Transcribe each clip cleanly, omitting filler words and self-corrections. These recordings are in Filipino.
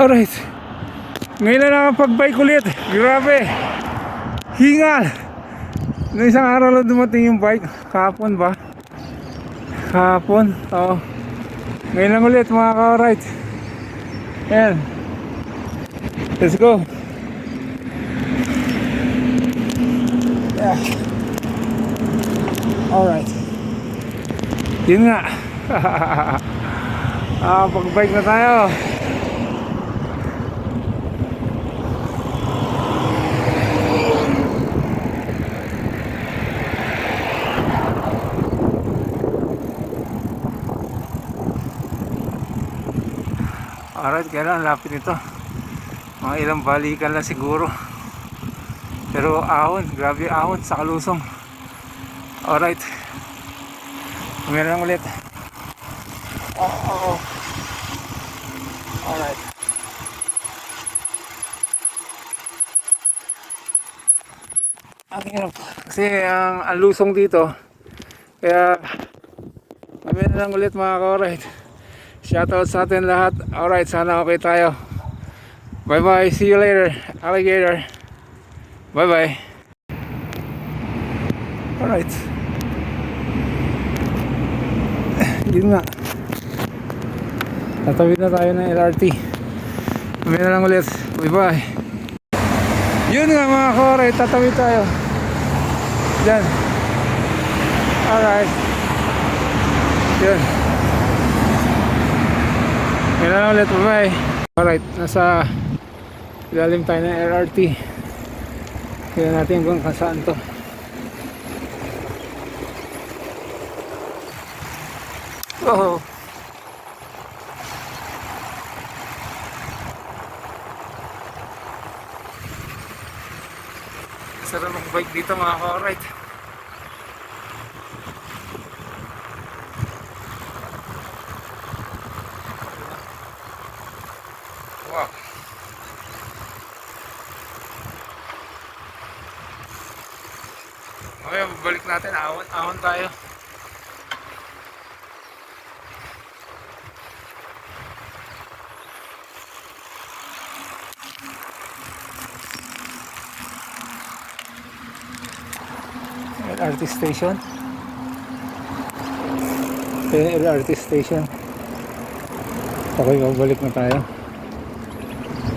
Alright. Ngayon na nakapag-bike ulit. Grabe. Hingal. Noong isang araw lang dumating yung bike. Kahapon ba? Kahapon. Oo. Ngayon lang ulit mga ka-alright. Ayan. Let's go. Yeah. Alright. Yun nga. Pag-bike na tayo. Alright, kailan lapit nito. Mga ilang balikan lang siguro. Pero ahon, grabe ahon sa kalusong. Alright. Meron lang ulit. Oh. Alright. Ang hirap. Kasi ang lusong dito. Kaya meron lang ulit mga ka-alright. Shoutout sa atin lahat. Alright, sana okay tayo. Bye bye, see you later, alligator. Bye bye. Alright. Yun nga. Tatawid na tayo ng LRT. Kami na lang ulit. Bye bye. Yun nga mga ka-alright, tatawid tayo. Diyan. Alright. Yun. Kaya na ulit, bye-bye. Alright, nasa ilalim tayo ng LRT. Kaya natin kung saan to. Oh. Sarap mag-bike dito mga ka-alright. Wow. Okay, balik natin. Ahon tayo. LRT station. Okay, LRT station. Okay, magbalik na tayo.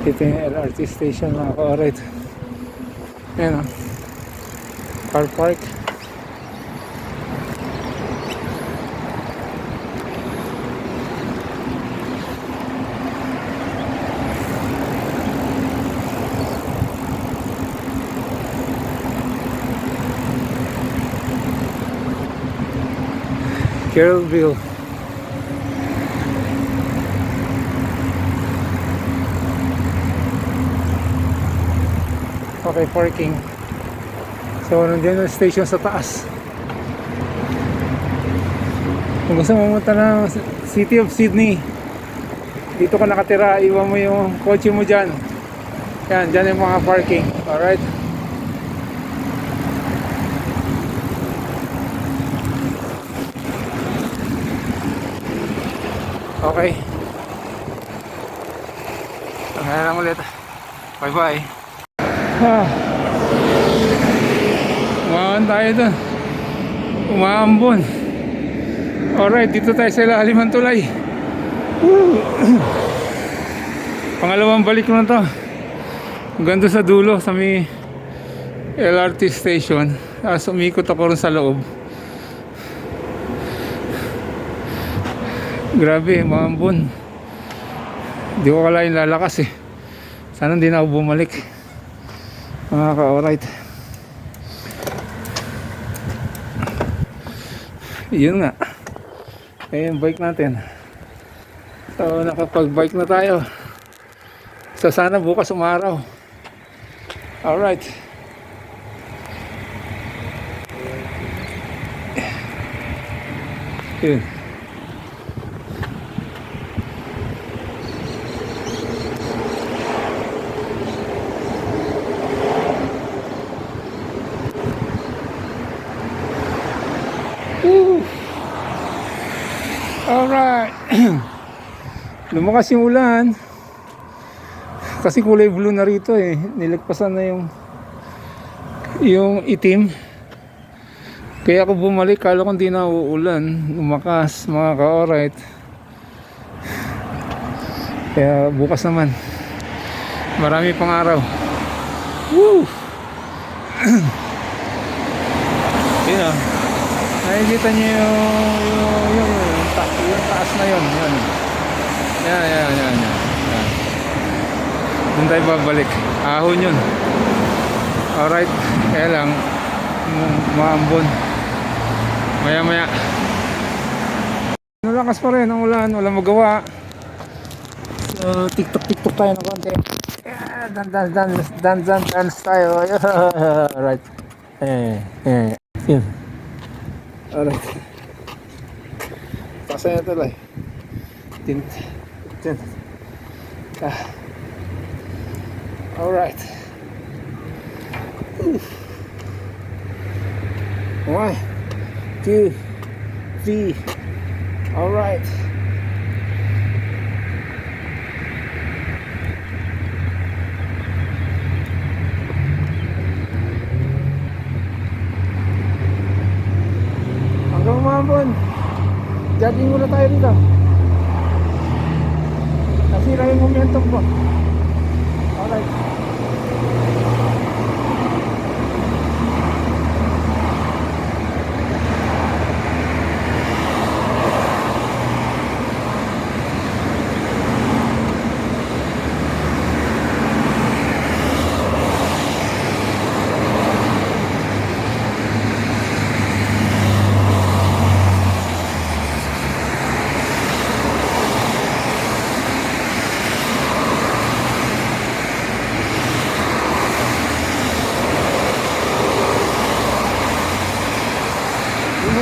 Ito yung LRT station mga ka-alright. Ayan o. Car park. Carrollville. Okay, parking. So, nandiyan yung station sa taas. Kung gusto mo pumunta ng City of Sydney, dito ka nakatira, iwan mo yung kotse mo dyan. Yan, dyan yung mga parking. Alright. Okay. Ngayon lang ulit. Bye bye. Umahan tayo dun. Umaambon. Alright, dito tayo sa ilalim ng tulay. Pangalawang balik ko na to. Hanggang doon sa dulo sa may LRT station. Umikot ako rin sa loob. Grabe, umaambon. Hindi ko kalain lalakas eh. Sana hindi na ako bumalik. Mga ka-alright. Yun nga. Ayan, bike natin. So, nakapag-bike na tayo. So, sana bukas umaraw. Alright. Yun. Alright. Lumakas yung ulan. Kasi kulay blue na rito eh. Nilagpasan na yung itim. Kaya ako bumalik, kala ko hindi na uulan. Lumakas mga ka-alright. Kaya bukas naman. Marami pang araw. Woo! Yun o. Nakikita nyo yung taas na yun. Yan. Doon tayo babalik. Ahon yun. Alright. Kaya lang maambon. Maya. Nalakas pa rin ang ulan. Walang magawa. So, tiktok tayo ng konti. Dance tayo. Alright. Yun. Alright. Pasaya ito lang. Tin. Alright. 1, 2, 3. Alright. Hanggang umabon. Jogging muna tayo dito. Nasira yung momentum ko. Alright.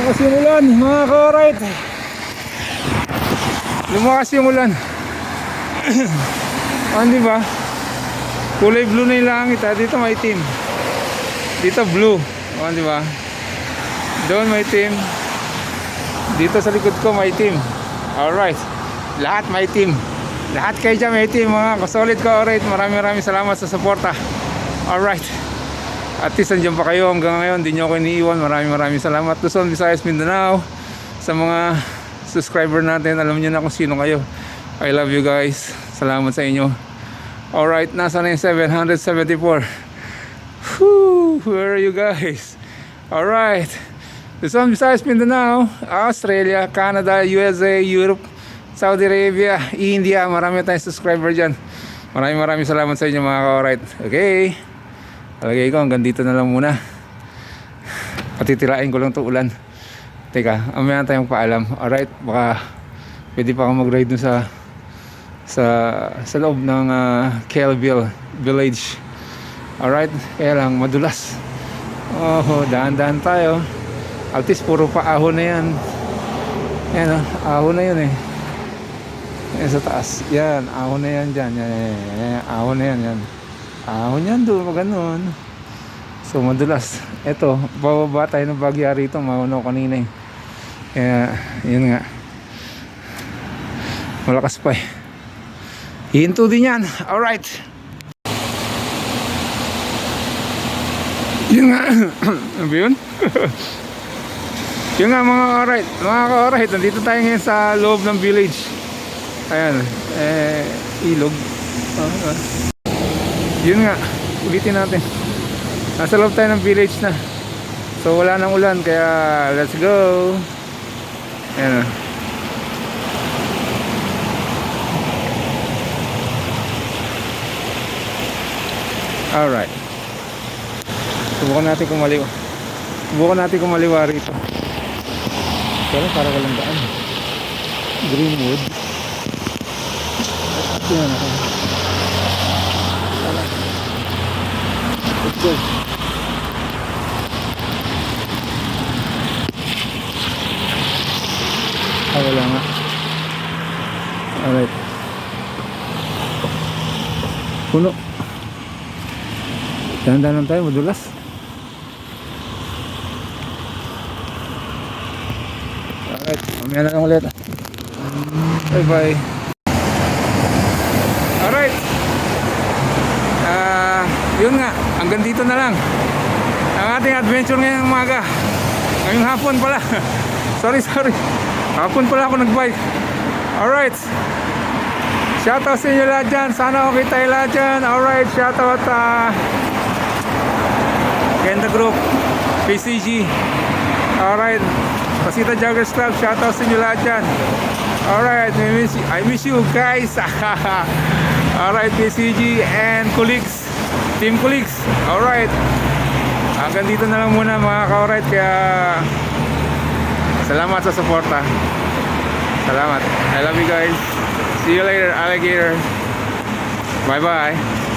Lumakas yung ulan mga ka-alright. Lumakas yung ulan. Di ba? Kulay blue na yung langit ha. Dito may itim. Dito blue. Di ba? Doon may itim. Dito sa likod ko may itim. Alright. Lahat may itim. Lahat kayo dyan may itim mga ka-solid ka-alright. Maraming salamat sa suporta. Alright. At least nandiyan pa kayo hanggang ngayon. Hindi nyo ako iniiwan. Maraming salamat. Luzon, Visayas, Mindanao. Sa mga subscriber natin, alam nyo na kung sino kayo. I love you guys. Salamat sa inyo. Alright, nasa na yung 774. Whew, where are you guys? Alright. Luzon, Visayas, Mindanao, Australia, Canada, USA, Europe, Saudi Arabia, India. Marami tayong subscriber dyan. Maraming salamat sa inyo mga ka-alright. Okay. Talagay ko hanggang dito na lang muna. Patitirain ko lang to ulan. Teka, amaya tayong paalam. Alright, baka pwede pa akong mag-ride dun sa loob ng Kelville Village. Alright, kaya lang madulas. Dahan-dahan tayo. At least puro pa ahon na yan. Yan ahon na yun eh. Yan sa taas. Yan, ahon na yan dyan. Yan. Ahon na yan. Ahon yan doon, maganon. So madulas. Eto, bababa tayo ng bagya rito. Mauna ko kanina eh. Kaya, yun nga. Malakas pa eh. Hihinto din yan. Alright. Yun nga. Ano ba yun? Yun nga mga alright. Mga alright, nandito tayo ngayon sa loob ng village. Ayan. Ilog. Yun nga, ulitin natin. Nasa loob tayo ng village na. So wala nang ulan, kaya let's go. Ayan. Alright. Subukan natin kumaliwa rito. Pero parang walang daan. Greenwood. Ayan ako. Let's go. Wala nga. Alright. Puno. Dahan-dahan lang tayo, madulas. Alright, mamaya na lang ulit. Bye bye. Alright. yun nga, hanggang dito na lang ang ating adventure ngayong umaga. Ngayong hapon pala. sorry. Hapon pala ako nagbike. Alright. Shoutout sa inyo lahat dyan. Sana okay tayo lahat dyan. Alright, shoutout Kenda Group, PCG. Alright, Pasita Joggers Club. Shoutout sa inyo lahat dyan. Alright, I miss you guys. Alright, PCG and colleagues, team colleagues. Alright, hanggang dito na lang muna mga ka-alright. Kaya salamat sa suporta. Salamat. I love you guys. See you later, alligator. Bye bye.